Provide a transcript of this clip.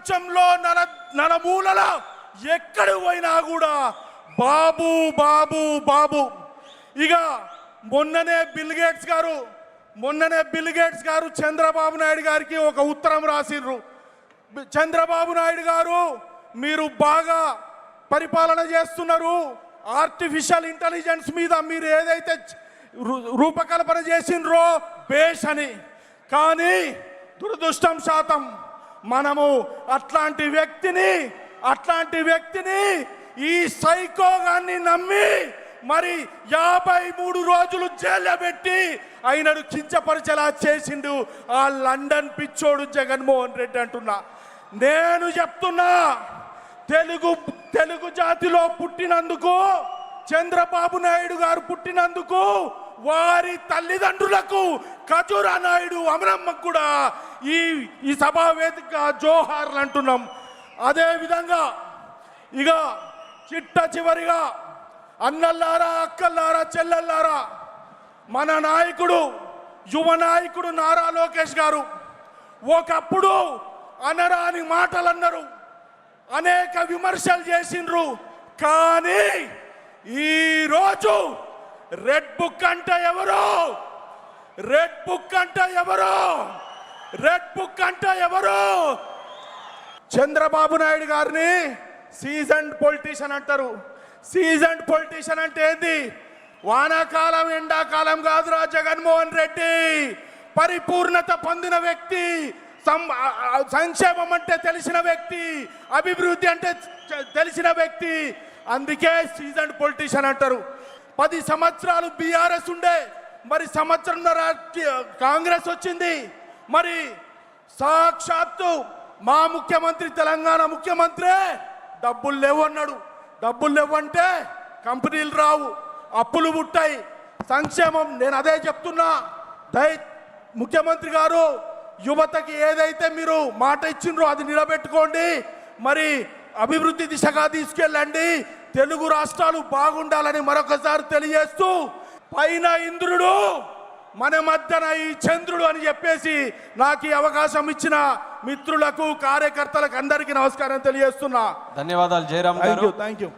ప్రపంచంలో నలుమూలల ఎక్కడ పోయినా కూడా బాబు బాబు బాబు. ఇక మొన్ననే బిల్ గేట్స్ గారు చంద్రబాబు నాయుడు గారికి ఒక ఉత్తరం రాసిండ్రు. చంద్రబాబు నాయుడు గారు, మీరు బాగా పరిపాలన చేస్తున్నారు, ఆర్టిఫిషియల్ ఇంటెలిజెన్స్ మీద మీరు ఏదైతే రూపకల్పన చేసిండ్రో బేష్ అని. కానీ దురదృష్టం శాతం మనము అట్లాంటి వ్యక్తిని ఈ సైకోగాన్ని నమ్మి మరి 53 రోజులు జైల్లో పెట్టి ఆయనను కించపరిచేలా చేసిండు ఆ లండన్ పిచ్చోడు జగన్మోహన్ రెడ్డి అంటున్నా. నేను చెప్తున్నా, తెలుగు జాతిలో పుట్టినందుకు, చంద్రబాబు నాయుడు గారు పుట్టినందుకు, వారి తల్లిదండ్రులకు, ఖజూరా నాయుడు అమరమ్మకు కూడా ఈ సభా వేదిక జోహార్లు అంటున్నాం. అదే విధంగా ఇక చివరిగా అన్నల్లారా, అక్కల్లారా, చెల్లెల్లారా, మన నాయకుడు, యువ నాయకుడు నారా లోకేష్ గారు ఒకప్పుడు అనరాని మాటలు అన్నారు, అనేక విమర్శలు చేసిండ్రు. కానీ ఈరోజు రెడ్ బుక్ అంటే ఎవరు? చంద్రబాబు నాయుడు గారిని సీజన్డ్ పొలిటీషియన్ అంటారు. సీజన్డ్ పొలిటీషియన్ అంటే ఏంది? వానాకాలం ఎండాకాలం కాదురా జగన్మోహన్ రెడ్డి, పరిపూర్ణత పొందిన వ్యక్తి, సంక్షేమం అంటే తెలిసిన వ్యక్తి, అభివృద్ధి అంటే తెలిసిన వ్యక్తి. అందుకే సీజన్డ్ పొలిటీషియన్ అంటారు. 10 సంవత్సరాలు బీఆర్ఎస్ ఉండే, మరి సంవత్సరంన్నర కాంగ్రెస్ వచ్చింది. మరి సాక్షాత్తు మా ముఖ్యమంత్రి, తెలంగాణ ముఖ్యమంత్రి డబ్బులు లేవు అన్నాడు. డబ్బులు లేవంటే కంపెనీలు రావు, అప్పులు పుట్టాయి, సంక్షేమం. నేను అదే చెప్తున్నా, ముఖ్యమంత్రి గారు యువతకి ఏదైతే మీరు మాట ఇచ్చిండ్రో అది నిలబెట్టుకోండి, మరి అభివృద్ధి దిశగా తీసుకెళ్ళండి, తెలుగు రాష్ట్రాలు బాగుండాలని మరొకసారి తెలియజేస్తూ, పైన ఇంద్రుడు మన మధ్యన ఈ చంద్రుడు అని చెప్పేసి నాకు ఈ అవకాశం ఇచ్చిన మిత్రులకు, కార్యకర్తలకు అందరికీ నమస్కారం తెలియజేస్తున్నా. ధన్యవాదాలు జయరామ్ గారు. Thank you.